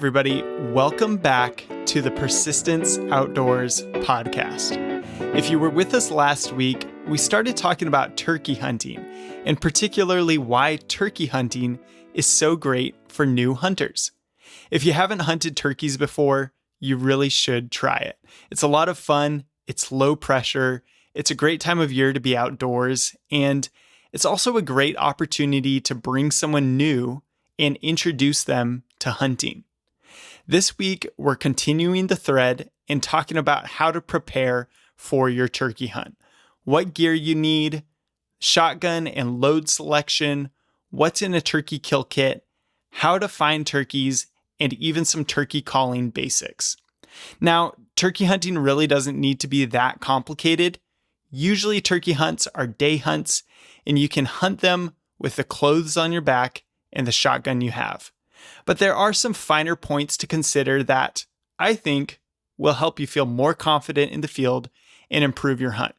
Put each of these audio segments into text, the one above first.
everybody. Welcome back to the Persistence Outdoors podcast. If you were with us last week, we started talking about turkey hunting, and particularly why turkey hunting is so great for new hunters. If you haven't hunted turkeys before, you really should try it. It's a lot of fun, it's low pressure, it's a great time of year to be outdoors, and it's also a great opportunity to bring someone new and introduce them to hunting. This week, we're continuing the thread and talking about how to prepare for your turkey hunt. What gear you need, shotgun and load selection, what's in a turkey kill kit, how to find turkeys, and even some turkey calling basics. Now, turkey hunting really doesn't need to be that complicated. Usually turkey hunts are day hunts, and you can hunt them with the clothes on your back and the shotgun you have. But there are some finer points to consider that I think will help you feel more confident in the field and improve your hunt.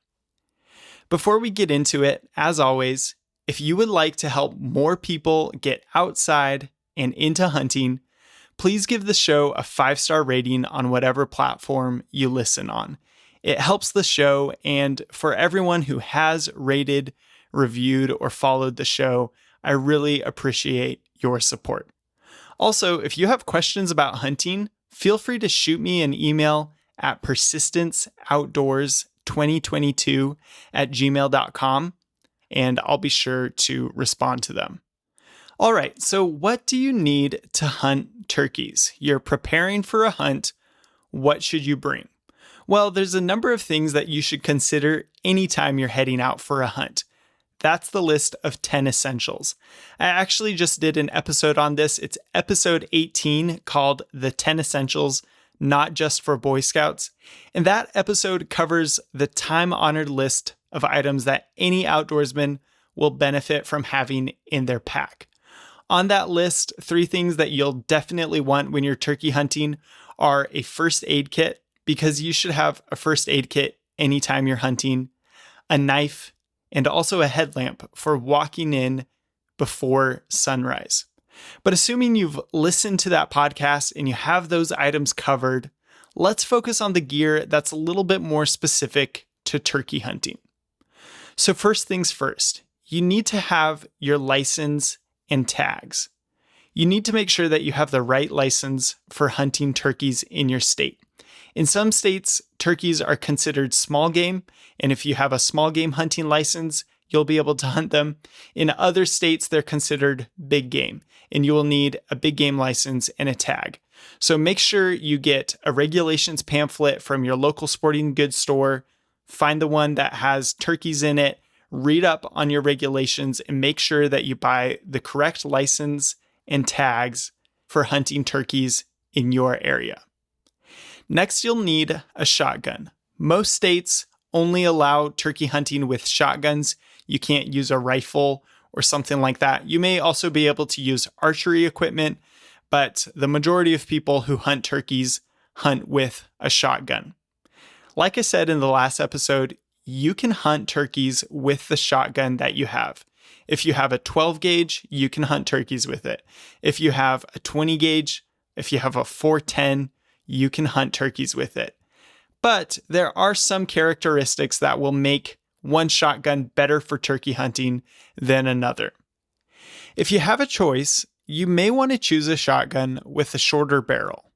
Before we get into it, as always, if you would like to help more people get outside and into hunting, please give the show a 5-star rating on whatever platform you listen on. It helps the show, and for everyone who has rated, reviewed, or followed the show, I really appreciate your support. Also, if you have questions about hunting, feel free to shoot me an email at persistenceoutdoors2022@gmail.com, and I'll be sure to respond to them. All right, so what do you need to hunt turkeys? You're preparing for a hunt. What should you bring? Well, there's a number of things that you should consider anytime you're heading out for a hunt. That's the list of 10 essentials. I actually just did an episode on this. It's episode 18 called The 10 Essentials, Not Just for Boy Scouts. And that episode covers the time-honored list of items that any outdoorsman will benefit from having in their pack. On that list, 3 things that you'll definitely want when you're turkey hunting are a first aid kit, because you should have a first aid kit anytime you're hunting, a knife, and also a headlamp for walking in before sunrise. But assuming you've listened to that podcast and you have those items covered, let's focus on the gear that's a little bit more specific to turkey hunting. So first things first, you need to have your license and tags. You need to make sure that you have the right license for hunting turkeys in your state. In some states, turkeys are considered small game, and if you have a small game hunting license, you'll be able to hunt them. In other states, they're considered big game, and you will need a big game license and a tag. So make sure you get a regulations pamphlet from your local sporting goods store, find the one that has turkeys in it, read up on your regulations, and make sure that you buy the correct license and tags for hunting turkeys in your area. Next, you'll need a shotgun. Most states only allow turkey hunting with shotguns. You can't use a rifle or something like that. You may also be able to use archery equipment, but the majority of people who hunt turkeys hunt with a shotgun. Like I said in the last episode, you can hunt turkeys with the shotgun that you have. If you have a 12 gauge, you can hunt turkeys with it. If you have a 20 gauge, if you have a 410, you can hunt turkeys with it. But there are some characteristics that will make one shotgun better for turkey hunting than another. If you have a choice, you may want to choose a shotgun with a shorter barrel.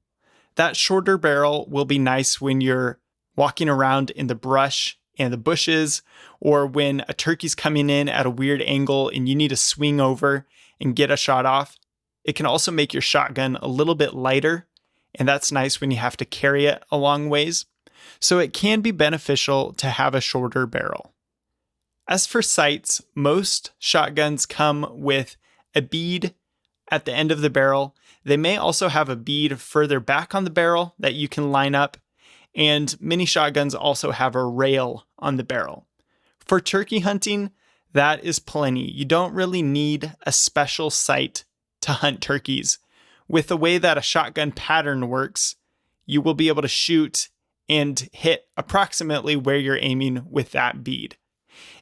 That shorter barrel will be nice when you're walking around in the brush and the bushes, or when a turkey's coming in at a weird angle and you need to swing over and get a shot off. It can also make your shotgun a little bit lighter, and that's nice when you have to carry it a long ways. So it can be beneficial to have a shorter barrel. As for sights, most shotguns come with a bead at the end of the barrel. They may also have a bead further back on the barrel that you can line up, and many shotguns also have a rail on the barrel. For turkey hunting, that is plenty. You don't really need a special sight to hunt turkeys. With the way that a shotgun pattern works, you will be able to shoot and hit approximately where you're aiming with that bead.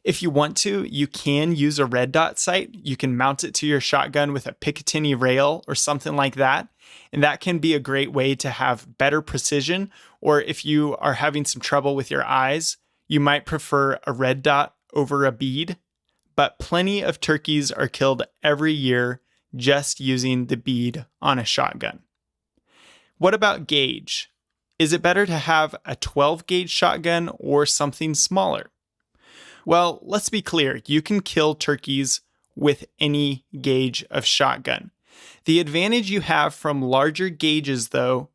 If you want to, you can use a red dot sight. You can mount it to your shotgun with a Picatinny rail or something like that. And that can be a great way to have better precision. Or if you are having some trouble with your eyes, you might prefer a red dot over a bead. But plenty of turkeys are killed every year just using the bead on a shotgun. What about gauge? Is it better to have a 12 gauge shotgun or something smaller? Well, let's be clear. You can kill turkeys with any gauge of shotgun. The advantage you have from larger gauges, though,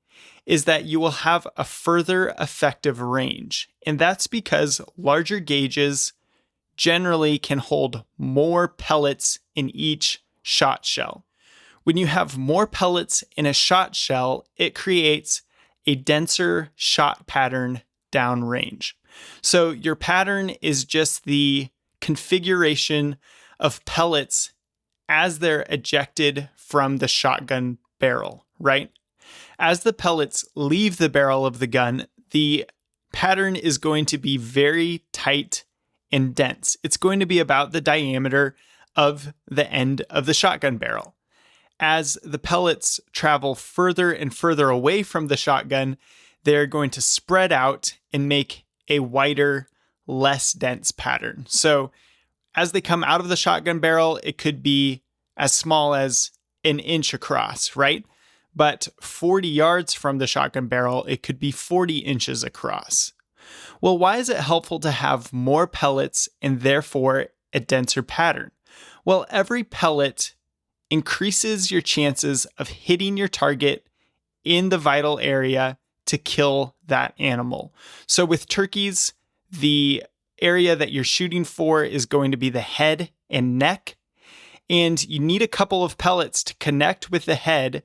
is that you will have a further effective range. And that's because larger gauges generally can hold more pellets in each shot shell. When you have more pellets in a shot shell, it creates a denser shot pattern downrange. So your pattern is just the configuration of pellets as they're ejected from the shotgun barrel, right? As the pellets leave the barrel of the gun, the pattern is going to be very tight and dense. It's going to be about the diameter of the end of the shotgun barrel. As the pellets travel further and further away from the shotgun, they're going to spread out and make a wider, less dense pattern. So as they come out of the shotgun barrel, it could be as small as an inch across, right? But 40 yards from the shotgun barrel, it could be 40 inches across. Well, why is it helpful to have more pellets and therefore a denser pattern? Well, every pellet increases your chances of hitting your target in the vital area to kill that animal. So with turkeys, the area that you're shooting for is going to be the head and neck. And you need a couple of pellets to connect with the head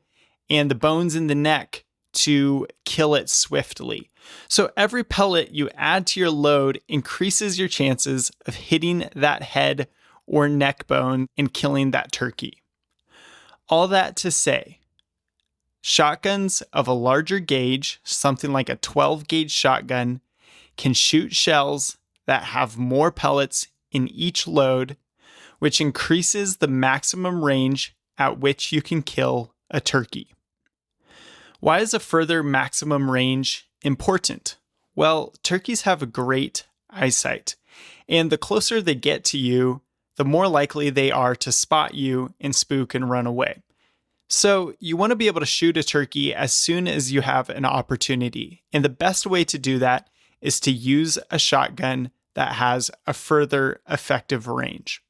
and the bones in the neck to kill it swiftly. So every pellet you add to your load increases your chances of hitting that head or neck bone and killing that turkey. All that to say, shotguns of a larger gauge, something like a 12 gauge shotgun, can shoot shells that have more pellets in each load, which increases the maximum range at which you can kill a turkey. Why is a further maximum range important? Well, turkeys have a great eyesight, and the closer they get to you, the more likely they are to spot you and spook and run away. So you want to be able to shoot a turkey as soon as you have an opportunity. And the best way to do that is to use a shotgun that has a further effective range.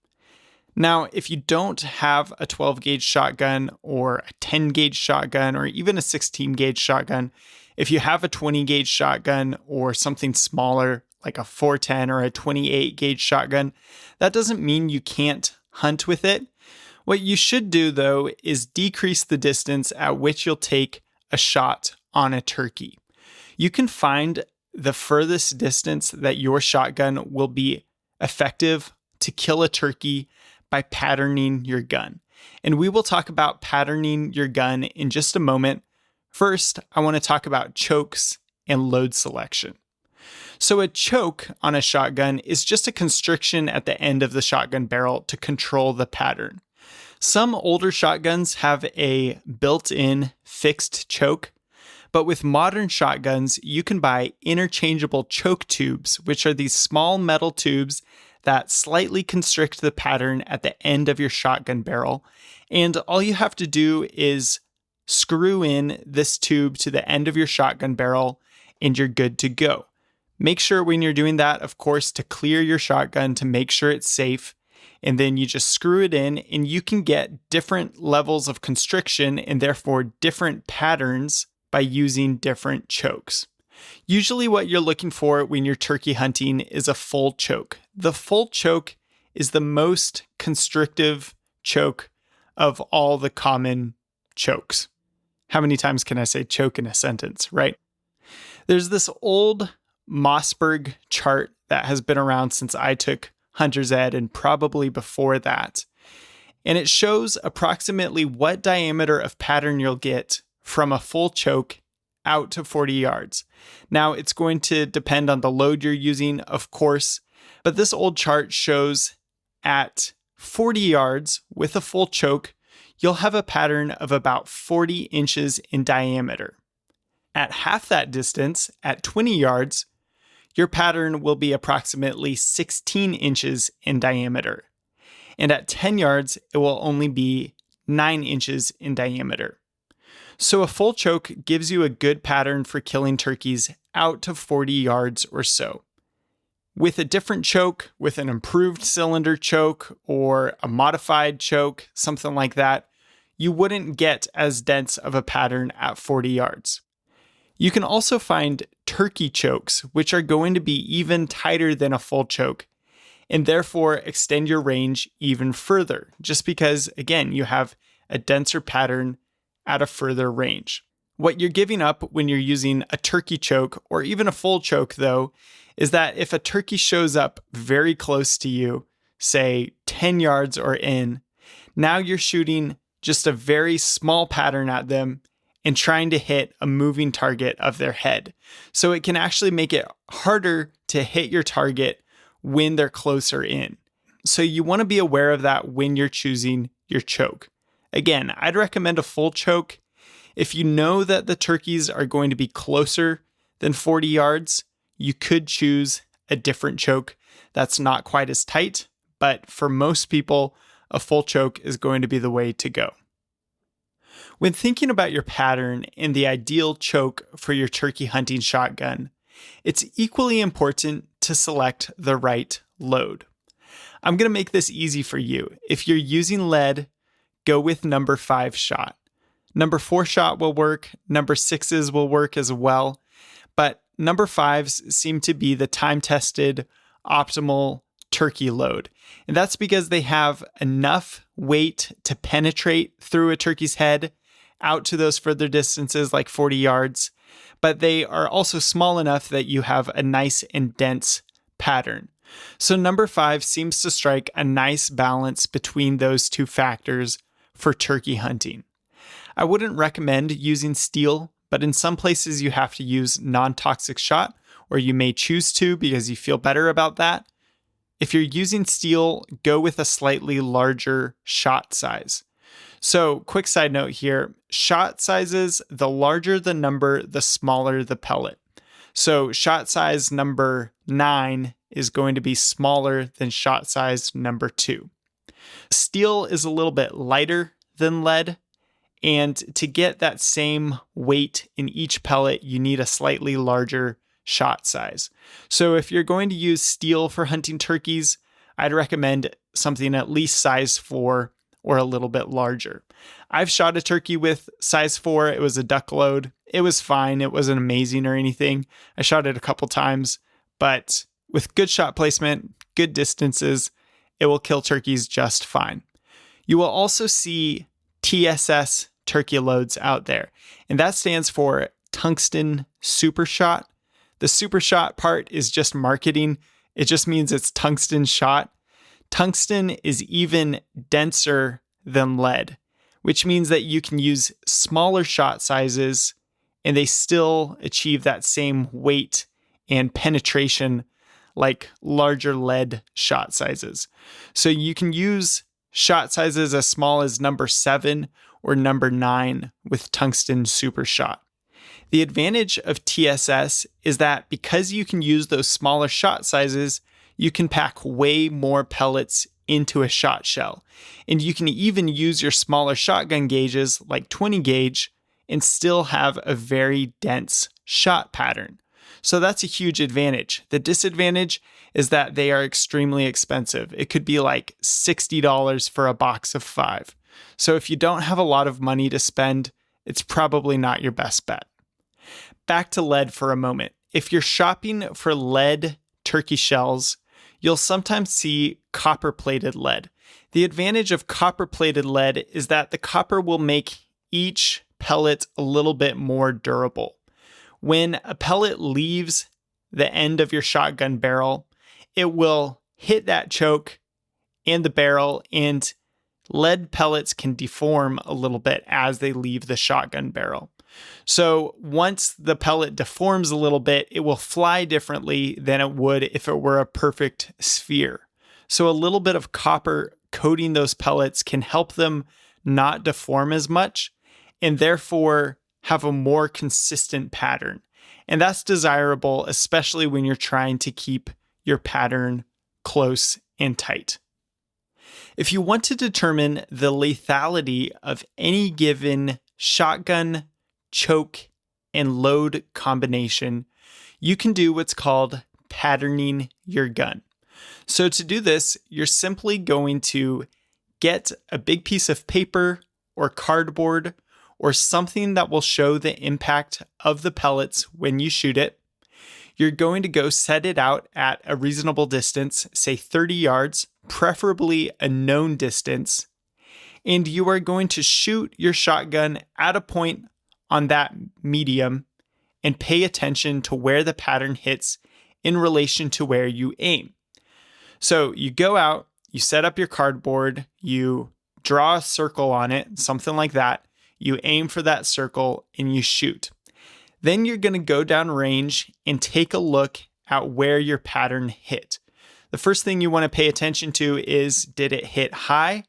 Now, if you don't have a 12 gauge shotgun or a 10 gauge shotgun or even a 16 gauge shotgun, if you have a 20 gauge shotgun or something smaller like a 410 or a 28 gauge shotgun, that doesn't mean you can't hunt with it. What you should do, though, is decrease the distance at which you'll take a shot on a turkey. You can find the furthest distance that your shotgun will be effective to kill a turkey by patterning your gun. And we will talk about patterning your gun in just a moment. First, I want to talk about chokes and load selection. So a choke on a shotgun is just a constriction at the end of the shotgun barrel to control the pattern. Some older shotguns have a built-in fixed choke, but with modern shotguns, you can buy interchangeable choke tubes, which are these small metal tubes that slightly constrict the pattern at the end of your shotgun barrel. And all you have to do is screw in this tube to the end of your shotgun barrel and you're good to go. Make sure when you're doing that, of course, to clear your shotgun to make sure it's safe. And then you just screw it in and you can get different levels of constriction and therefore different patterns by using different chokes. Usually what you're looking for when you're turkey hunting is a full choke. The full choke is the most constrictive choke of all the common chokes. How many times can I say choke in a sentence, right? There's this old Mossberg chart that has been around since I took hunter's ed and probably before that. And it shows approximately what diameter of pattern you'll get from a full choke out to 40 yards. Now, it's going to depend on the load you're using, of course, But this old chart shows at 40 yards with a full choke, you'll have a pattern of about 40 inches in diameter. At half that distance, at 20 yards, your pattern will be approximately 16 inches in diameter. And at 10 yards, it will only be 9 inches in diameter. So a full choke gives you a good pattern for killing turkeys out to 40 yards or so. With a different choke, with an improved cylinder choke or a modified choke, something like that, you wouldn't get as dense of a pattern at 40 yards. You can also find turkey chokes, which are going to be even tighter than a full choke, and therefore extend your range even further, just because, again, you have a denser pattern at a further range. What you're giving up when you're using a turkey choke or even a full choke, though, is that if a turkey shows up very close to you, say 10 yards or in, now you're shooting just a very small pattern at them and trying to hit a moving target of their head. So it can actually make it harder to hit your target when they're closer in. So you want to be aware of that when you're choosing your choke. Again, I'd recommend a full choke. If you know that the turkeys are going to be closer than 40 yards, you could choose a different choke that's not quite as tight, but for most people, a full choke is going to be the way to go. When thinking about your pattern and the ideal choke for your turkey hunting shotgun, it's equally important to select the right load. I'm going to make this easy for you. If you're using lead, go with number 5 shot. Number 4 shot will work, number 6s will work as well, but number 5s seem to be the time-tested, optimal turkey load. And that's because they have enough weight to penetrate through a turkey's head out to those further distances like 40 yards, but they are also small enough that you have a nice and dense pattern. So number 5 seems to strike a nice balance between those two factors for turkey hunting. I wouldn't recommend using steel, but in some places you have to use non-toxic shot, or you may choose to because you feel better about that. If you're using steel, go with a slightly larger shot size. So, quick side note here, shot sizes, the larger the number, the smaller the pellet. So, shot size number 9 is going to be smaller than shot size number 2. Steel is a little bit lighter than lead, and to get that same weight in each pellet, you need a slightly larger shot size. So if you're going to use steel for hunting turkeys, I'd recommend something at least size 4 or a little bit larger. I've shot a turkey with size 4. It was a duck load. It was fine. It wasn't amazing or anything. I shot it a couple times, but with good shot placement, good distances, it will kill turkeys just fine. You will also see TSS turkey loads out there, and that stands for tungsten super shot. The super shot part is just marketing. It just means it's tungsten shot. Tungsten is even denser than lead, which means that you can use smaller shot sizes and they still achieve that same weight and penetration like larger lead shot sizes. So you can use shot sizes as small as number 7 or number 9 with tungsten super shot. The advantage of TSS is that because you can use those smaller shot sizes, you can pack way more pellets into a shot shell. And you can even use your smaller shotgun gauges like 20 gauge and still have a very dense shot pattern. So that's a huge advantage. The disadvantage is that they are extremely expensive. It could be like $60 for a box of 5. So if you don't have a lot of money to spend, it's probably not your best bet. Back to lead for a moment. If you're shopping for lead turkey shells, you'll sometimes see copper-plated lead. The advantage of copper-plated lead is that the copper will make each pellet a little bit more durable. When a pellet leaves the end of your shotgun barrel, it will hit that choke and the barrel, and lead pellets can deform a little bit as they leave the shotgun barrel. So once the pellet deforms a little bit, it will fly differently than it would if it were a perfect sphere. So a little bit of copper coating those pellets can help them not deform as much and therefore have a more consistent pattern. And that's desirable, especially when you're trying to keep your pattern close and tight. If you want to determine the lethality of any given shotgun, choke, and load combination, you can do what's called patterning your gun. So to do this, you're simply going to get a big piece of paper or cardboard or something that will show the impact of the pellets when you shoot it. You're going to go set it out at a reasonable distance, say 30 yards, preferably a known distance, and you are going to shoot your shotgun at a point on that medium and pay attention to where the pattern hits in relation to where you aim. So you go out, you set up your cardboard, you draw a circle on it, something like that. You aim for that circle and you shoot. Then you're going to go down range and take a look at where your pattern hit. The first thing you want to pay attention to is, did it hit high?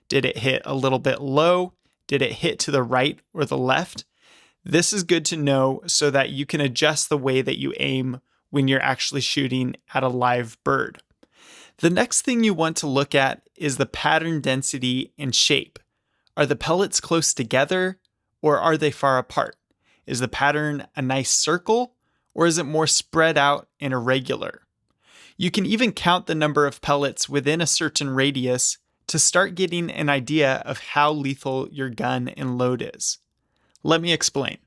Did it hit a little bit low? Did it hit to the right or the left? This is good to know so that you can adjust the way that you aim when you're actually shooting at a live bird. The next thing you want to look at is the pattern density and shape. Are the pellets close together or are they far apart? Is the pattern a nice circle or is it more spread out and irregular? You can even count the number of pellets within a certain radius to start getting an idea of how lethal your gun and load is. Let me explain.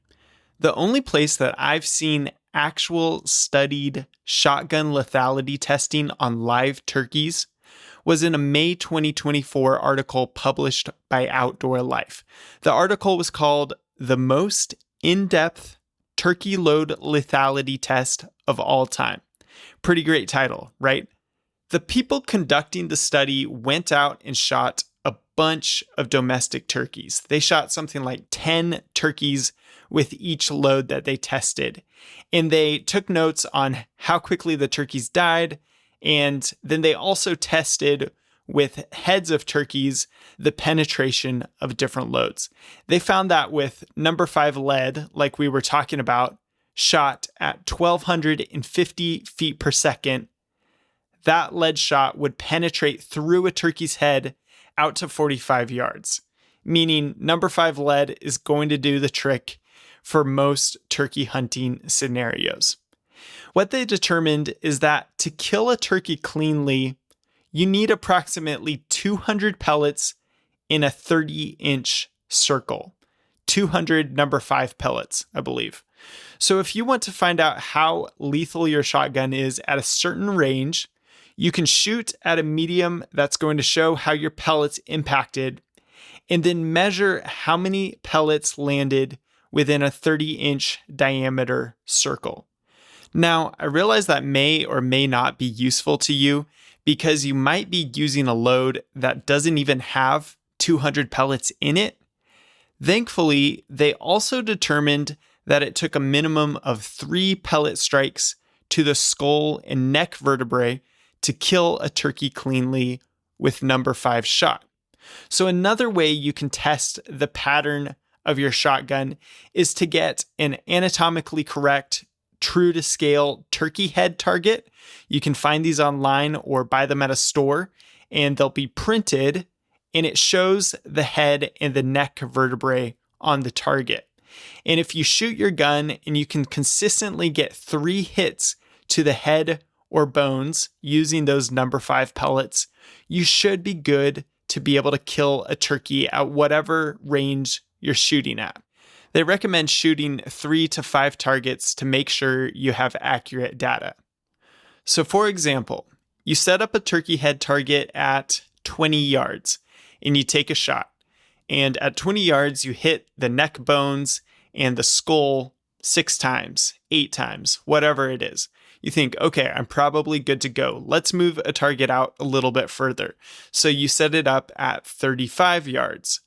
The only place that I've seen actual studied shotgun lethality testing on live turkeys was in a May 2024 article published by Outdoor Life. The article was called "The Most In-Depth Turkey Load Lethality Test of All Time." Pretty great title, right? The people conducting the study went out and shot a bunch of domestic turkeys. They shot something like 10 turkeys with each load that they tested. And they took notes on how quickly the turkeys died. And then they also tested with heads of turkeys the penetration of different loads. They found that with number 5 lead, like we were talking about, shot at 1,250 feet per second, that lead shot would penetrate through a turkey's head out to 45 yards, meaning number 5 lead is going to do the trick for most turkey hunting scenarios. What they determined is that to kill a turkey cleanly, you need approximately 200 pellets in a 30-inch circle. 200 number 5 pellets, I believe. So if you want to find out how lethal your shotgun is at a certain range, you can shoot at a medium that's going to show how your pellets impacted, and then measure how many pellets landed within a 30-inch diameter circle. Now, I realize that may or may not be useful to you because you might be using a load that doesn't even have 200 pellets in it. Thankfully, they also determined that it took a minimum of 3 pellet strikes to the skull and neck vertebrae to kill a turkey cleanly with number 5 shot. So another way you can test the pattern of your shotgun is to get an anatomically correct, true to scale turkey head target. You can find these online or buy them at a store, and they'll be printed, and it shows the head and the neck vertebrae on the target. And if you shoot your gun and you can consistently get 3 hits to the head or bones using those number 5 pellets, you should be good to be able to kill a turkey at whatever range you're shooting at. They recommend shooting 3 to 5 targets to make sure you have accurate data. So for example, you set up a turkey head target at 20 yards and you take a shot. And at 20 yards, you hit the neck bones and the skull 6 times, 8 times, whatever it is. You think, okay, I'm probably good to go. Let's move a target out a little bit further. So you set it up at 35 yards.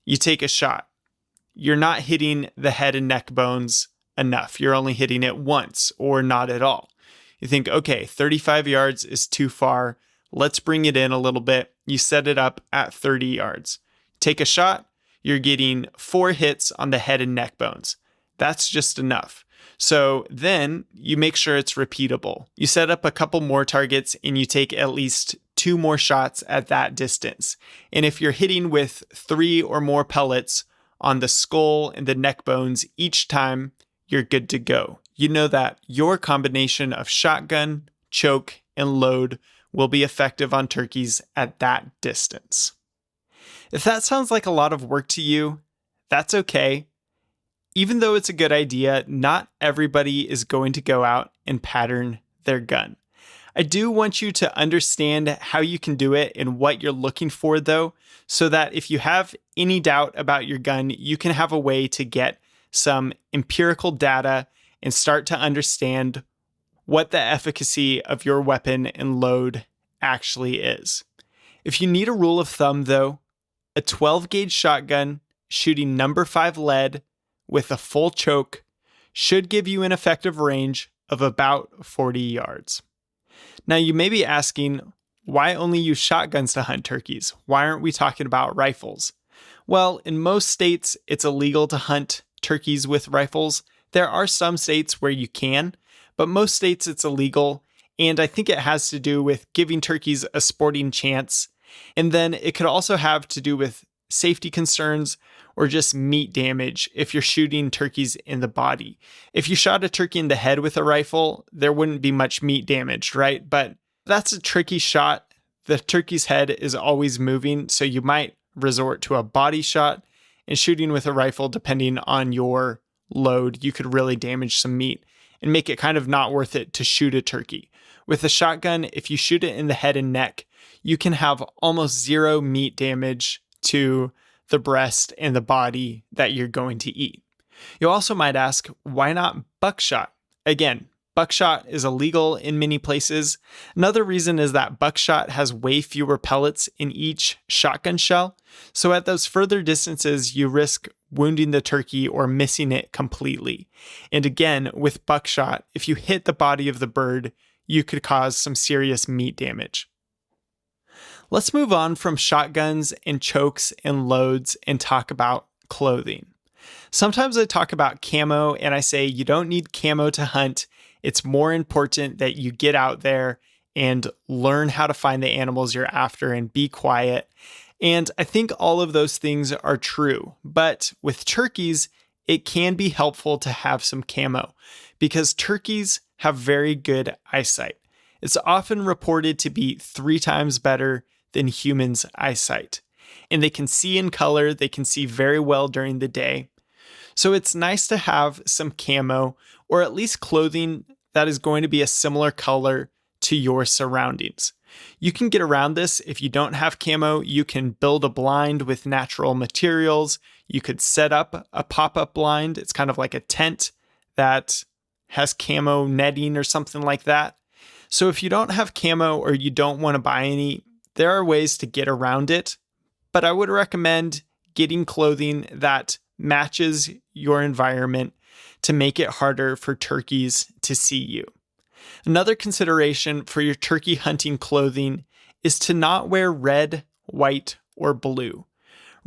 You take a shot. you're not hitting the head and neck bones enough. You're only hitting it once or not at all. You think, okay, 35 yards is too far. Let's bring it in a little bit. You set it up at 30 yards. Take a shot. You're getting 4 hits on the head and neck bones. That's just enough. So then you make sure it's repeatable. You set up a couple more targets and you take at least 2 more shots at that distance. And if you're hitting with 3 or more pellets on the skull and the neck bones each time, you're good to go. You know that your combination of shotgun, choke, and load will be effective on turkeys at that distance. If that sounds like a lot of work to you, that's okay. Even though it's a good idea, not everybody is going to go out and pattern their gun. I do want you to understand how you can do it and what you're looking for, though, so that if you have any doubt about your gun, you can have a way to get some empirical data and start to understand what the efficacy of your weapon and load actually is. If you need a rule of thumb, though, a 12-gauge shotgun shooting number 5 lead with a full choke should give you an effective range of about 40 yards. Now, you may be asking, why only use shotguns to hunt turkeys? Why aren't we talking about rifles? Well, in most states, it's illegal to hunt turkeys with rifles. There are some states where you can, but most states it's illegal. And I think it has to do with giving turkeys a sporting chance. And then it could also have to do with safety concerns or just meat damage if you're shooting turkeys in the body. If you shot a turkey in the head with a rifle, there wouldn't be much meat damage, right? But that's a tricky shot. The turkey's head is always moving, so you might resort to a body shot. And shooting with a rifle, depending on your load, you could really damage some meat and make it kind of not worth it to shoot a turkey. With a shotgun, if you shoot it in the head and neck, you can have almost 0 meat damage to the breast and the body that you're going to eat. You also might ask, why not buckshot? Again, buckshot is illegal in many places. Another reason is that buckshot has way fewer pellets in each shotgun shell. So at those further distances, you risk wounding the turkey or missing it completely. And again, with buckshot, if you hit the body of the bird, you could cause some serious meat damage. Let's move on from shotguns and chokes and loads and talk about clothing. Sometimes I talk about camo and I say you don't need camo to hunt. It's more important that you get out there and learn how to find the animals you're after and be quiet. And I think all of those things are true. But with turkeys, it can be helpful to have some camo because turkeys have very good eyesight. It's often reported to be 3 times better than humans' eyesight. And they can see in color, they can see very well during the day. So it's nice to have some camo or at least clothing that is going to be a similar color to your surroundings. You can get around this if you don't have camo. You can build a blind with natural materials. You could set up a pop-up blind. It's kind of like a tent that has camo netting or something like that. So if you don't have camo or you don't want to buy any, there are ways to get around it, but I would recommend getting clothing that matches your environment to make it harder for turkeys to see you. Another consideration for your turkey hunting clothing is to not wear red, white, or blue.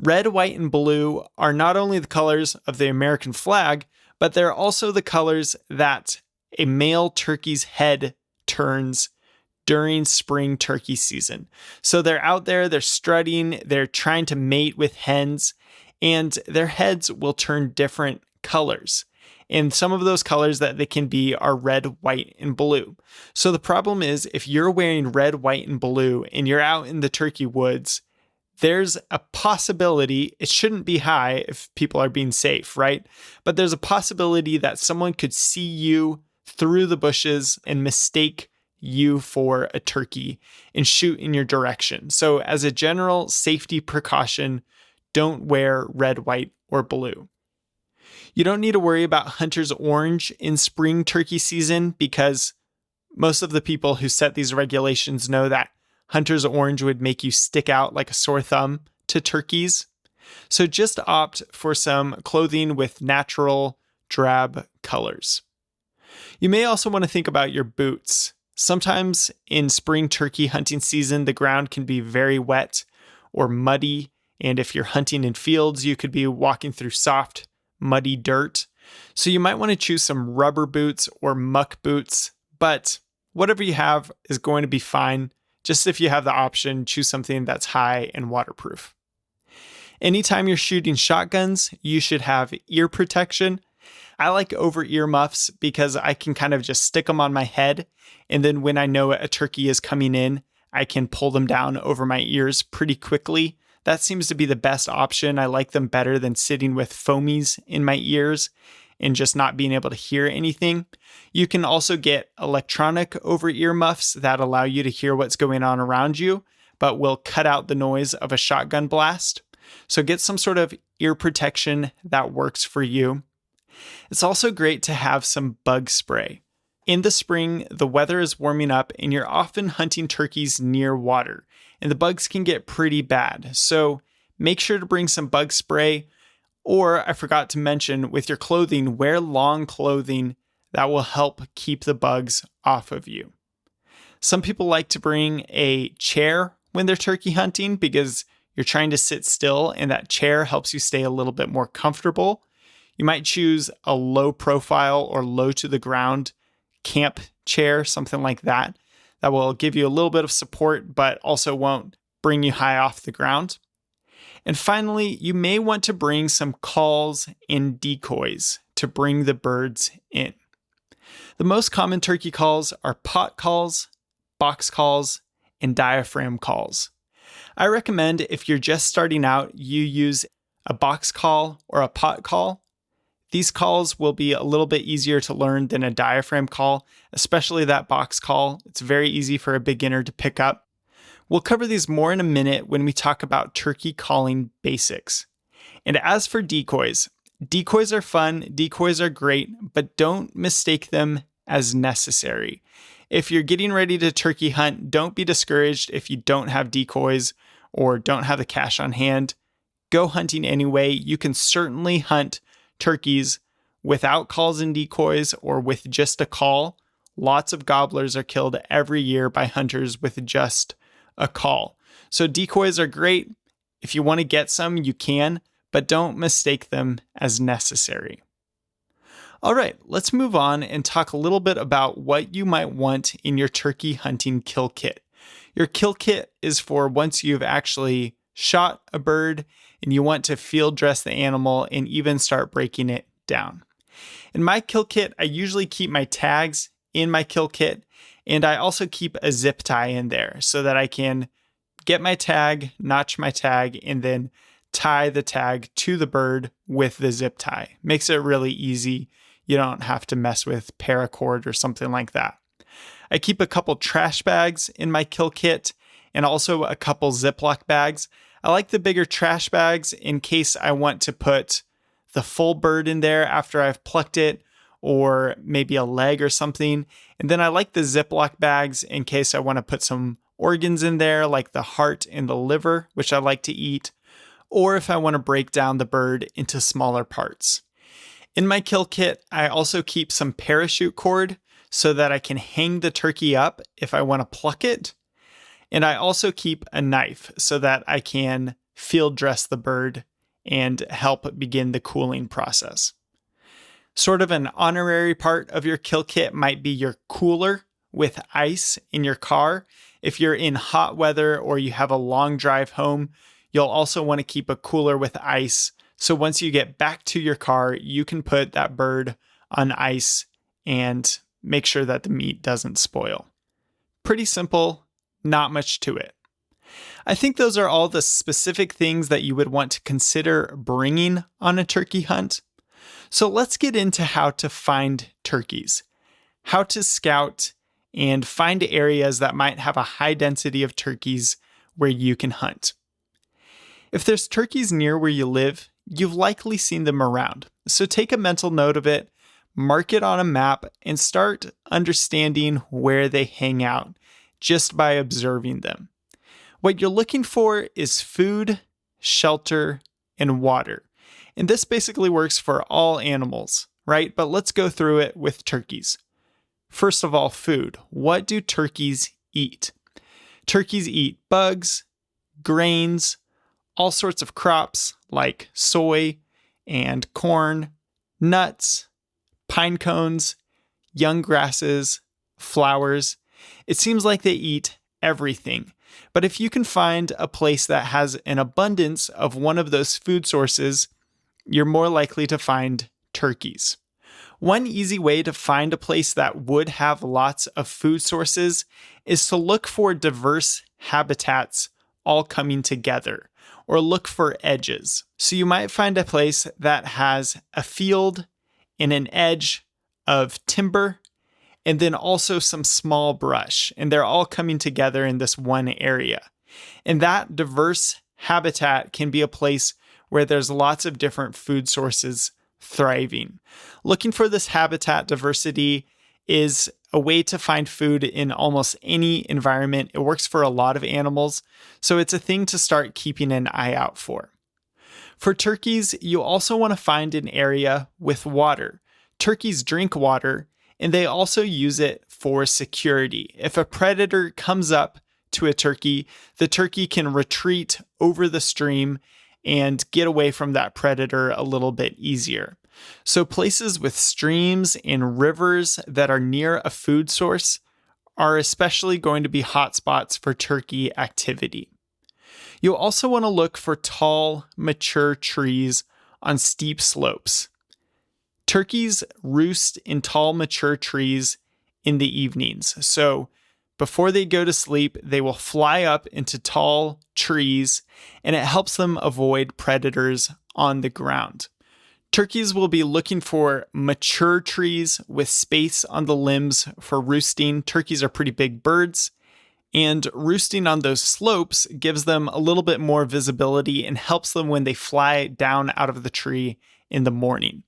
Red, white, and blue are not only the colors of the American flag, but they're also the colors that a male turkey's head turns during spring turkey season. So they're out there, they're strutting, they're trying to mate with hens, and their heads will turn different colors. And some of those colors that they can be are red, white, and blue. So the problem is if you're wearing red, white, and blue and you're out in the turkey woods, there's a possibility, it shouldn't be high if people are being safe, right? But there's a possibility that someone could see you through the bushes and mistake you for a turkey and shoot in your direction. So as a general safety precaution, don't wear red, white, or blue. You don't need to worry about hunter's orange in spring turkey season because most of the people who set these regulations know that hunter's orange would make you stick out like a sore thumb to turkeys. So just opt for some clothing with natural, drab colors. You may also want to think about your boots. Sometimes in spring turkey hunting season, the ground can be very wet or muddy. And if you're hunting in fields, you could be walking through soft, muddy dirt. So you might want to choose some rubber boots or muck boots, but whatever you have is going to be fine. Just if you have the option, choose something that's high and waterproof. Anytime you're shooting shotguns, you should have ear protection. I like over-ear muffs because I can kind of just stick them on my head, and then when I know a turkey is coming in, I can pull them down over my ears pretty quickly. That seems to be the best option. I like them better than sitting with foamies in my ears and just not being able to hear anything. You can also get electronic over-ear muffs that allow you to hear what's going on around you, but will cut out the noise of a shotgun blast. So get some sort of ear protection that works for you. It's also great to have some bug spray. In the spring, the weather is warming up and you're often hunting turkeys near water, and the bugs can get pretty bad. So make sure to bring some bug spray, or I forgot to mention, with your clothing, wear long clothing that will help keep the bugs off of you. Some people like to bring a chair when they're turkey hunting because you're trying to sit still and that chair helps you stay a little bit more comfortable. You might choose a low profile or low to the ground camp chair, something like that. That will give you a little bit of support, but also won't bring you high off the ground. And finally, you may want to bring some calls and decoys to bring the birds in. The most common turkey calls are pot calls, box calls, and diaphragm calls. I recommend if you're just starting out, you use a box call or a pot call. These calls will be a little bit easier to learn than a diaphragm call, especially that box call. It's very easy for a beginner to pick up. We'll cover these more in a minute when we talk about turkey calling basics. And as for decoys, decoys are fun, decoys are great, but don't mistake them as necessary. If you're getting ready to turkey hunt, don't be discouraged if you don't have decoys or don't have the cash on hand. Go hunting anyway. You can certainly hunt turkeys without calls and decoys or with just a call. Lots of gobblers are killed every year by hunters with just a call. So decoys are great. If you want to get some, you can, but don't mistake them as necessary. All right, let's move on and talk a little bit about what you might want in your turkey hunting kill kit. Your kill kit is for once you've actually shot a bird and you want to field dress the animal and even start breaking it down. In my kill kit, I usually keep my tags in my kill kit, and I also keep a zip tie in there so that I can get my tag, notch my tag, and then tie the tag to the bird with the zip tie. Makes it really easy. You don't have to mess with paracord or something like that. I keep a couple trash bags in my kill kit and also a couple Ziploc bags. I like the bigger trash bags in case I want to put the full bird in there after I've plucked it, or maybe a leg or something. And then I like the Ziploc bags in case I want to put some organs in there, like the heart and the liver, which I like to eat, or if I want to break down the bird into smaller parts. In my kill kit, I also keep some parachute cord so that I can hang the turkey up if I want to pluck it. And I also keep a knife so that I can field dress the bird and help begin the cooling process. Sort of an honorary part of your kill kit might be your cooler with ice in your car. If you're in hot weather or you have a long drive home, you'll also want to keep a cooler with ice. So once you get back to your car, you can put that bird on ice and make sure that the meat doesn't spoil. Pretty simple, not much to it. I think those are all the specific things that you would want to consider bringing on a turkey hunt. So let's get into how to find turkeys, how to scout and find areas that might have a high density of turkeys where you can hunt. If there's turkeys near where you live, you've likely seen them around. So take a mental note of it, mark it on a map, and start understanding where they hang out just by observing them. What you're looking for is food, shelter, and water. And this basically works for all animals, right? But let's go through it with turkeys. First of all, food. What do turkeys eat? Turkeys eat bugs, grains, all sorts of crops like soy and corn, nuts, pine cones, young grasses, flowers. It seems like they eat everything. But if you can find a place that has an abundance of one of those food sources, you're more likely to find turkeys. One easy way to find a place that would have lots of food sources is to look for diverse habitats all coming together, or look for edges. So you might find a place that has a field and an edge of timber, and then also some small brush, and they're all coming together in this one area. And that diverse habitat can be a place where there's lots of different food sources thriving. Looking for this habitat diversity is a way to find food in almost any environment. It works for a lot of animals, so it's a thing to start keeping an eye out for. For turkeys, you also want to find an area with water. Turkeys drink water, and they also use it for security. If a predator comes up to a turkey, the turkey can retreat over the stream and get away from that predator a little bit easier. So places with streams and rivers that are near a food source are especially going to be hotspots for turkey activity. You'll also want to look for tall, mature trees on steep slopes. Turkeys roost in tall, mature trees in the evenings. So before they go to sleep, they will fly up into tall trees, and it helps them avoid predators on the ground. Turkeys will be looking for mature trees with space on the limbs for roosting. Turkeys are pretty big birds, and roosting on those slopes gives them a little bit more visibility and helps them when they fly down out of the tree in the morning.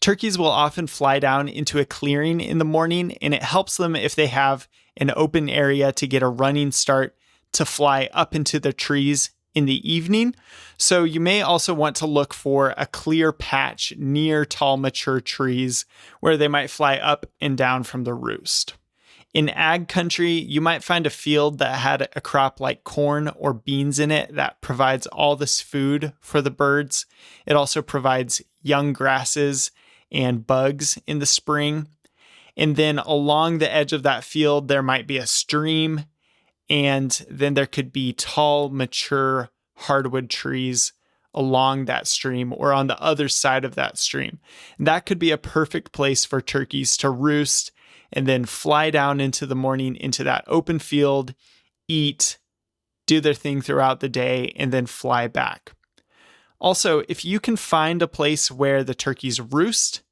Turkeys will often fly down into a clearing in the morning, and it helps them if they have an open area to get a running start to fly up into the trees in the evening. So you may also want to look for a clear patch near tall, mature trees where they might fly up and down from the roost. In ag country, you might find a field that had a crop like corn or beans in it that provides all this food for the birds. It also provides young grasses and bugs in the spring. And then along the edge of that field, there might be a stream, and then there could be tall, mature hardwood trees along that stream or on the other side of that stream. And that could be a perfect place for turkeys to roost and then fly down into the morning into that open field, eat, do their thing throughout the day, and then fly back. Also, if you can find a place where the turkeys roost,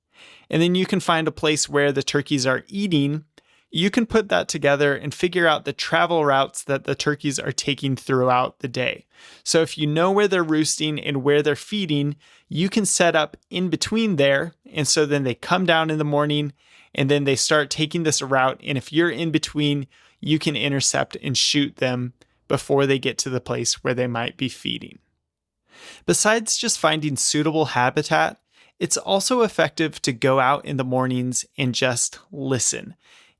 and then you can find a place where the turkeys are eating, you can put that together and figure out the travel routes that the turkeys are taking throughout the day. So if you know where they're roosting and where they're feeding, you can set up in between there. And so then they come down in the morning and then they start taking this route. And if you're in between, you can intercept and shoot them before they get to the place where they might be feeding. Besides just finding suitable habitat, it's also effective to go out in the mornings and just listen.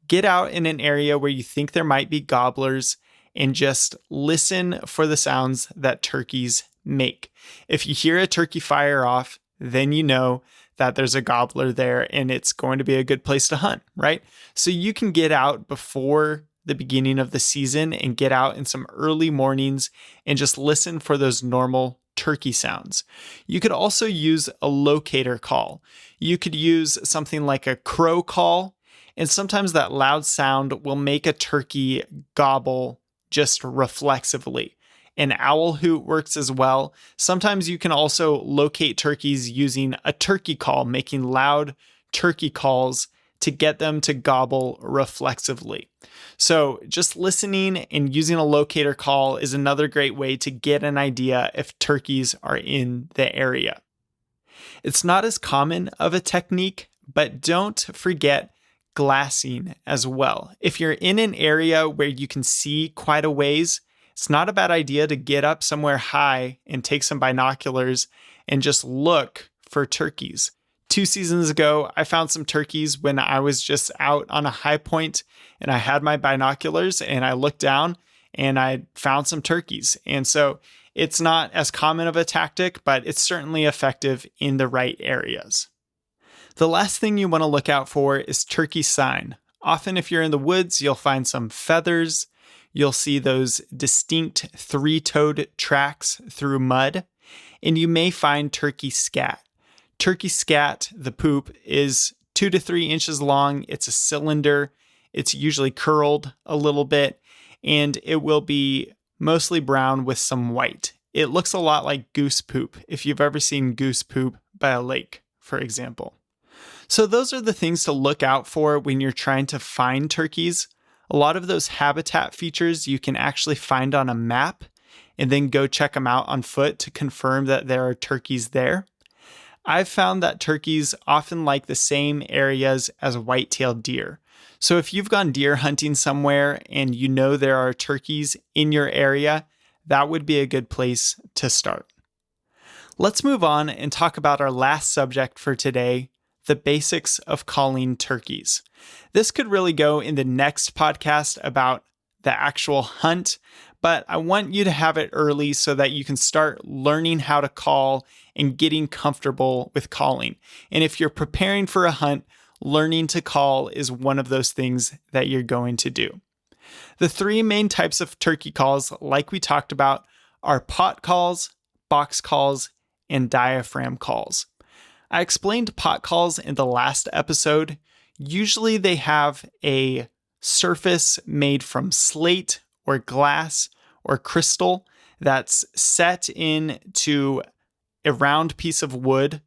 Get out in an area where you think there might be gobblers and just listen for the sounds that turkeys make. If you hear a turkey fire off, then you know that there's a gobbler there and it's going to be a good place to hunt, right? So you can get out before the beginning of the season and get out in some early mornings and just listen for those normal turkey sounds. You could also use a locator call. You could use something like a crow call, and sometimes that loud sound will make a turkey gobble just reflexively. An owl hoot works as well. Sometimes you can also locate turkeys using a turkey call, making loud turkey calls to get them to gobble reflexively. So just listening and using a locator call is another great way to get an idea if turkeys are in the area. It's not as common of a technique, but don't forget glassing as well. If you're in an area where you can see quite a ways, It's not a bad idea to get up somewhere high and take some binoculars and just look for turkeys. 2 seasons ago, I found some turkeys when I was just out on a high point and I had my binoculars and I looked down and I found some turkeys. And so it's not as common of a tactic, but it's certainly effective in the right areas. The last thing you want to look out for is turkey sign. Often if you're in the woods, you'll find some feathers. You'll see those distinct 3-toed tracks through mud, and you may find turkey scat. Turkey scat, the poop, is 2 to 3 inches long. It's a cylinder. It's usually curled a little bit, and it will be mostly brown with some white. It looks a lot like goose poop, if you've ever seen goose poop by a lake, for example. So those are the things to look out for when you're trying to find turkeys. A lot of those habitat features you can actually find on a map and then go check them out on foot to confirm that there are turkeys there. I've found that turkeys often like the same areas as white-tailed deer. So if you've gone deer hunting somewhere and you know there are turkeys in your area, that would be a good place to start. Let's move on and talk about our last subject for today, the basics of calling turkeys. This could really go in the next podcast about the actual hunt, but I want you to have it early so that you can start learning how to call and getting comfortable with calling. And if you're preparing for a hunt, learning to call is one of those things that you're going to do. The 3 main types of turkey calls, like we talked about, are pot calls, box calls, and diaphragm calls. I explained pot calls in the last episode. Usually they have a surface made from slate or glass or crystal that's set into a round piece of wood,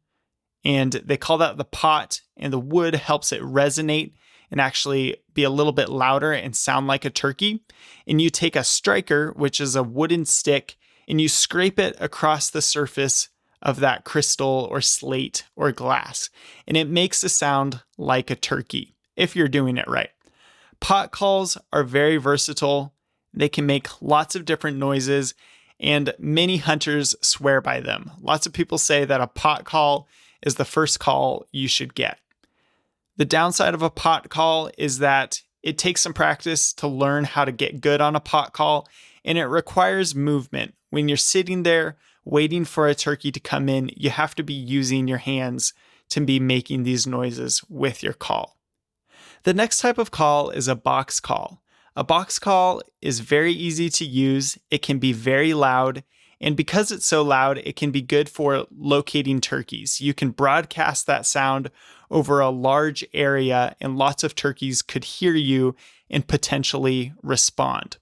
and they call that the pot, and the wood helps it resonate and actually be a little bit louder and sound like a turkey. And you take a striker, which is a wooden stick, and you scrape it across the surface of that crystal or slate or glass, and it makes a sound like a turkey if you're doing it right. Pot calls are very versatile. They can make lots of different noises, and many hunters swear by them. Lots of people say that a pot call is the first call you should get. The downside of a pot call is that it takes some practice to learn how to get good on a pot call, and it requires movement. When you're sitting there waiting for a turkey to come in, you have to be using your hands to be making these noises with your call. The next type of call is a box call. A box call is very easy to use. It can be very loud, and because it's so loud, it can be good for locating turkeys. You can broadcast that sound over a large area, and lots of turkeys could hear you and potentially respond.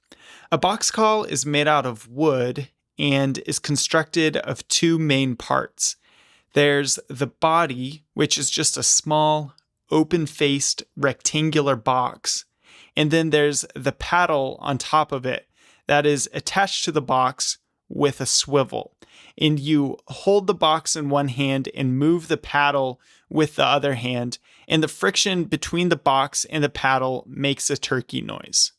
A box call is made out of wood and is constructed of 2 main parts. There's the body, which is just a small, open-faced rectangular box. And then there's the paddle on top of it that is attached to the box with a swivel. And you hold the box in one hand and move the paddle with the other hand. And the friction between the box and the paddle makes a turkey noise.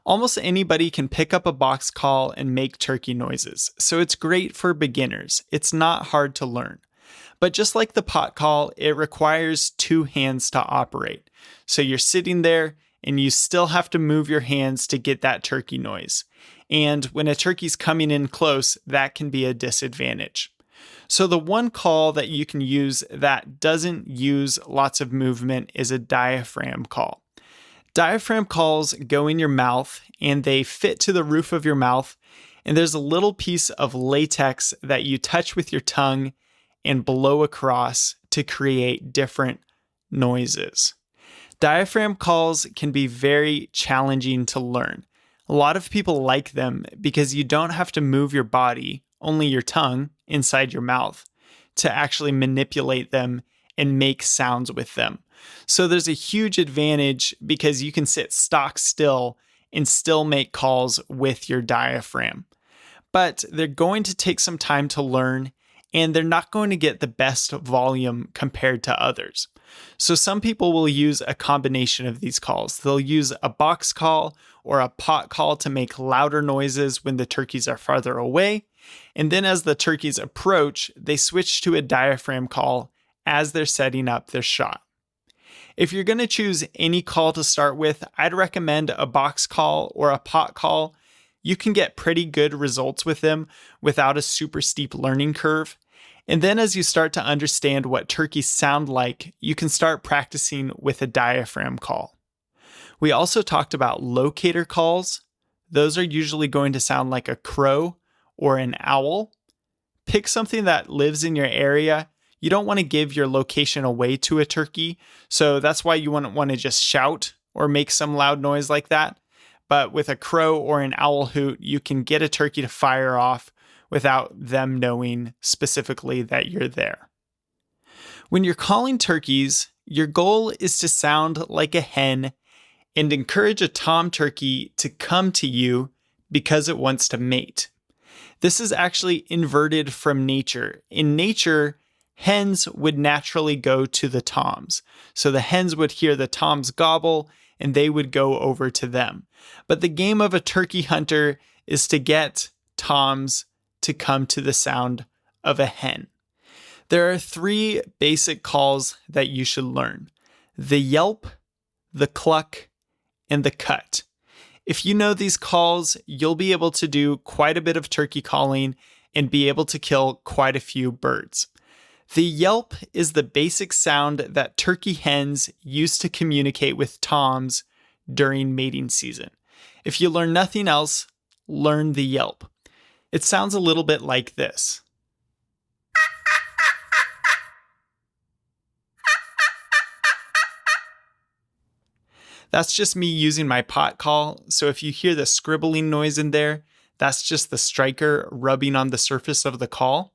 Almost anybody can pick up a box call and make turkey noises, so it's great for beginners. It's not hard to learn. But just like the pot call, it requires 2 hands to operate. So you're sitting there and you still have to move your hands to get that turkey noise. And when a turkey's coming in close, that can be a disadvantage. So the one call that you can use that doesn't use lots of movement is a diaphragm call. Diaphragm calls go in your mouth and they fit to the roof of your mouth, and there's a little piece of latex that you touch with your tongue and blow across to create different noises. Diaphragm calls can be very challenging to learn. A lot of people like them because you don't have to move your body, only your tongue inside your mouth, to actually manipulate them and make sounds with them. So there's a huge advantage because you can sit stock still and still make calls with your diaphragm. But they're going to take some time to learn, and they're not going to get the best volume compared to others. So some people will use a combination of these calls. They'll use a box call or a pot call to make louder noises when the turkeys are farther away. And then as the turkeys approach, they switch to a diaphragm call as they're setting up their shot. If you're going to choose any call to start with, I'd recommend a box call or a pot call. You can get pretty good results with them without a super steep learning curve. And then as you start to understand what turkeys sound like, you can start practicing with a diaphragm call. We also talked about locator calls. Those are usually going to sound like a crow or an owl. Pick something that lives in your area. You don't want to give your location away to a turkey, so that's why you wouldn't want to just shout or make some loud noise like that. But with a crow or an owl hoot, you can get a turkey to fire off without them knowing specifically that you're there. When you're calling turkeys, your goal is to sound like a hen and encourage a tom turkey to come to you because it wants to mate. This is actually inverted from nature. In nature, hens would naturally go to the toms. So the hens would hear the toms gobble and they would go over to them. But the game of a turkey hunter is to get toms to come to the sound of a hen. There are 3 basic calls that you should learn: the yelp, the cluck, and the cut. If you know these calls, you'll be able to do quite a bit of turkey calling and be able to kill quite a few birds. The yelp is the basic sound that turkey hens use to communicate with toms during mating season. If you learn nothing else, learn the yelp. It sounds a little bit like this. That's just me using my pot call, so if you hear the scribbling noise in there, that's just the striker rubbing on the surface of the call.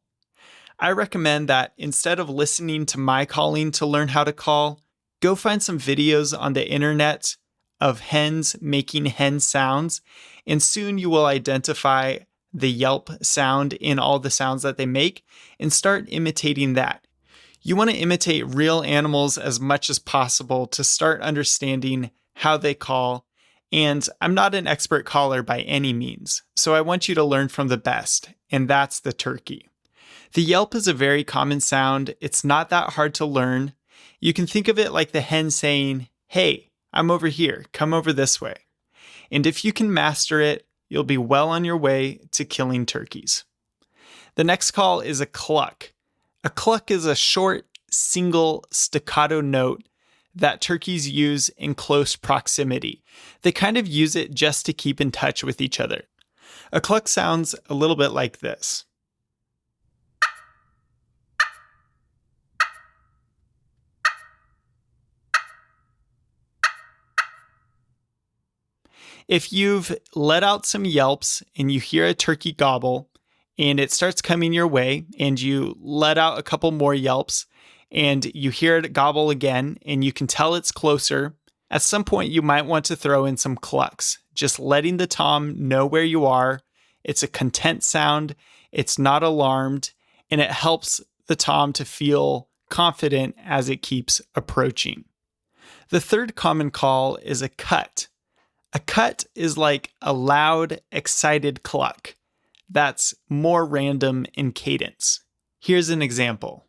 I recommend that instead of listening to my calling to learn how to call, go find some videos on the internet of hens making hen sounds, and soon you will identify the yelp sound in all the sounds that they make and start imitating that. You want to imitate real animals as much as possible to start understanding how they call, and I'm not an expert caller by any means, so I want you to learn from the best, and that's the turkey. The yelp is a very common sound. It's not that hard to learn. You can think of it like the hen saying, "Hey, I'm over here, come over this way." And if you can master it, you'll be well on your way to killing turkeys. The next call is a cluck. A cluck is a short, single staccato note that turkeys use in close proximity. They kind of use it just to keep in touch with each other. A cluck sounds a little bit like this. If you've let out some yelps and you hear a turkey gobble and it starts coming your way and you let out a couple more yelps and you hear it gobble again and you can tell it's closer, at some point you might want to throw in some clucks, just letting the tom know where you are. It's a content sound, it's not alarmed, and it helps the tom to feel confident as it keeps approaching. The third common call is a cut. A cut is like a loud, excited cluck that's more random in cadence. Here's an example.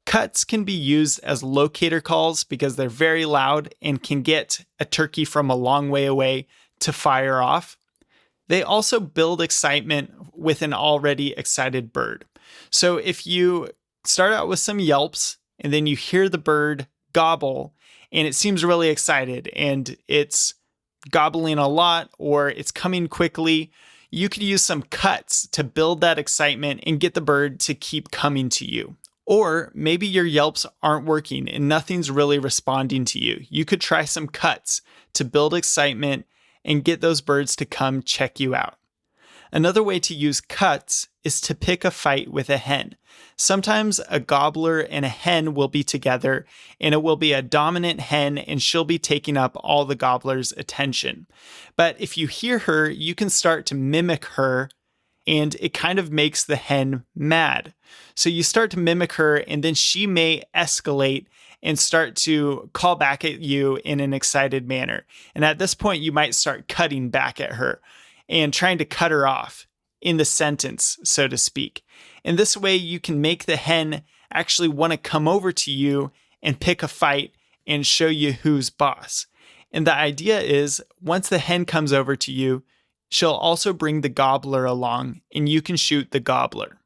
Cuts can be used as locator calls because they're very loud and can get a turkey from a long way away to fire off. They also build excitement with an already excited bird. So if you start out with some yelps and then you hear the bird gobble and it seems really excited and it's gobbling a lot or it's coming quickly, you could use some cuts to build that excitement and get the bird to keep coming to you. Or maybe your yelps aren't working and nothing's really responding to you. You could try some cuts to build excitement and get those birds to come check you out. Another way to use cuts is to pick a fight with a hen. Sometimes a gobbler and a hen will be together, and it will be a dominant hen, and she'll be taking up all the gobbler's attention. But if you hear her, you can start to mimic her, and it kind of makes the hen mad. So you start to mimic her, and then she may escalate and start to call back at you in an excited manner. And at this point, you might start cutting back at her and trying to cut her off in the sentence, so to speak. In this way, you can make the hen actually want to come over to you and pick a fight and show you who's boss. And the idea is, once the hen comes over to you, she'll also bring the gobbler along, and you can shoot the gobbler.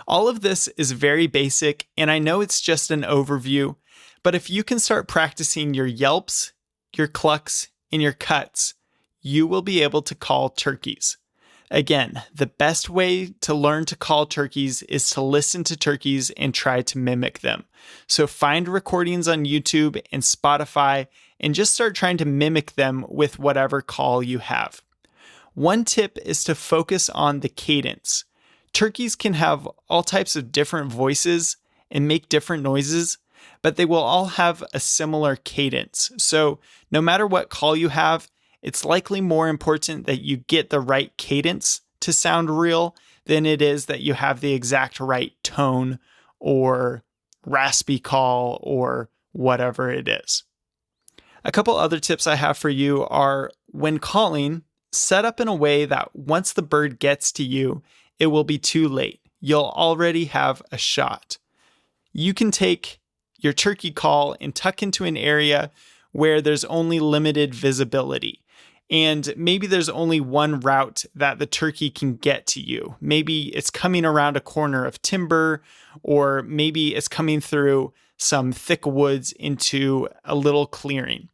All of this is very basic, and I know it's just an overview, but if you can start practicing your yelps, your clucks, and your cuts, you will be able to call turkeys. Again, the best way to learn to call turkeys is to listen to turkeys and try to mimic them. So find recordings on YouTube and Spotify and just start trying to mimic them with whatever call you have. One tip is to focus on the cadence. Turkeys can have all types of different voices and make different noises, but they will all have a similar cadence. So no matter what call you have, it's likely more important that you get the right cadence to sound real than it is that you have the exact right tone or raspy call or whatever it is. A couple other tips I have for you are, when calling, set up in a way that once the bird gets to you, it will be too late. You'll already have a shot. You can take your turkey call and tuck into an area where there's only limited visibility. And maybe there's only one route that the turkey can get to you. Maybe it's coming around a corner of timber, or maybe it's coming through some thick woods into a little clearing.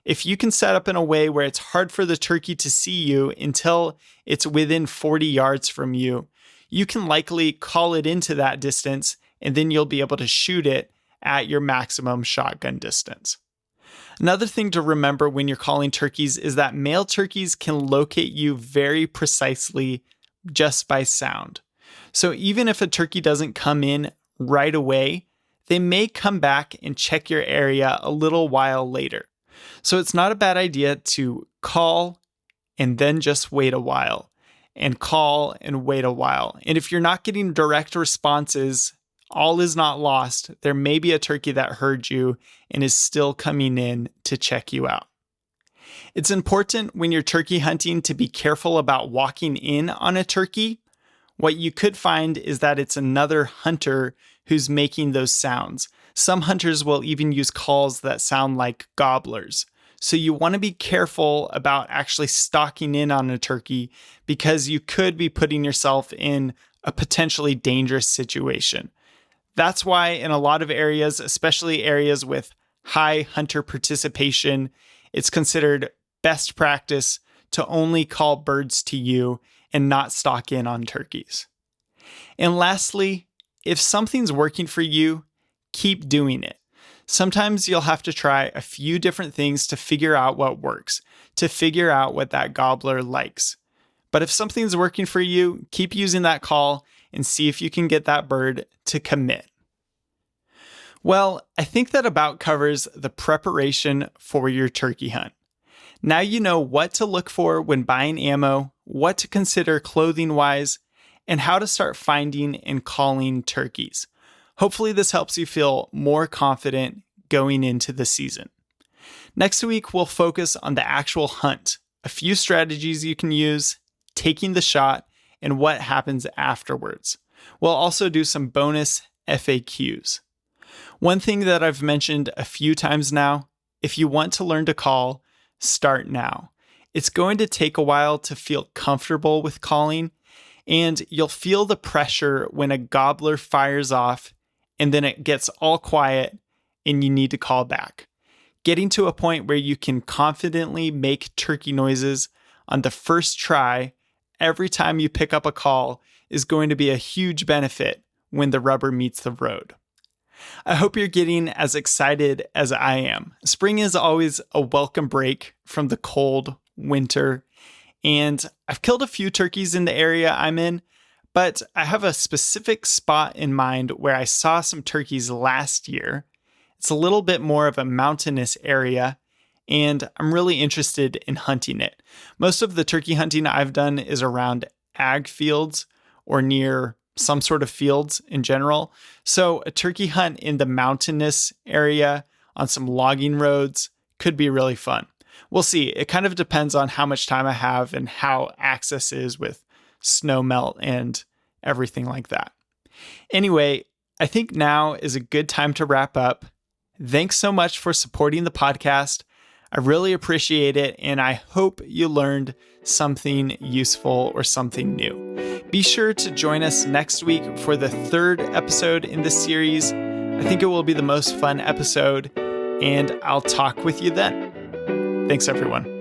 If you can set up in a way where it's hard for the turkey to see you until it's within 40 yards from you, you can likely call it into that distance, and then you'll be able to shoot it at your maximum shotgun distance. Another thing to remember when you're calling turkeys is that male turkeys can locate you very precisely just by sound. So even if a turkey doesn't come in right away, they may come back and check your area a little while later. So it's not a bad idea to call and then just wait a while, and call and wait a while. And if you're not getting direct responses, all is not lost. There may be a turkey that heard you and is still coming in to check you out. It's important when you're turkey hunting to be careful about walking in on a turkey. What you could find is that it's another hunter who's making those sounds. Some hunters will even use calls that sound like gobblers. So you want to be careful about actually stalking in on a turkey, because you could be putting yourself in a potentially dangerous situation. That's why in a lot of areas, especially areas with high hunter participation, it's considered best practice to only call birds to you and not stalk in on turkeys. And lastly, if something's working for you, keep doing it. Sometimes you'll have to try a few different things to figure out what works, to figure out what that gobbler likes. But if something's working for you, keep using that call and see if you can get that bird to commit. Well, I think that about covers the preparation for your turkey hunt. Now you know what to look for when buying ammo, what to consider clothing-wise, and how to start finding and calling turkeys. Hopefully this helps you feel more confident going into the season. Next week, we'll focus on the actual hunt, a few strategies you can use, taking the shot, and what happens afterwards. We'll also do some bonus FAQs. One thing that I've mentioned a few times now, if you want to learn to call, start now. It's going to take a while to feel comfortable with calling, and you'll feel the pressure when a gobbler fires off and then it gets all quiet and you need to call back. Getting to a point where you can confidently make turkey noises on the first try every time you pick up a call is going to be a huge benefit when the rubber meets the road. I hope you're getting as excited as I am. Spring is always a welcome break from the cold winter, And I've killed a few turkeys in the area I'm in, but I have a specific spot in mind where I saw some turkeys last year. It's a little bit more of a mountainous area, and I'm really interested in hunting it. Most of the turkey hunting I've done is around ag fields or near some sort of fields in general. So a turkey hunt in the mountainous area on some logging roads could be really fun. We'll see. It kind of depends on how much time I have and how access is with snow melt and everything like that. Anyway, I think now is a good time to wrap up. Thanks so much for supporting the podcast. I really appreciate it, and I hope you learned something useful or something new. Be sure to join us next week for the third episode in this series. I think it will be the most fun episode, and I'll talk with you then. Thanks, everyone.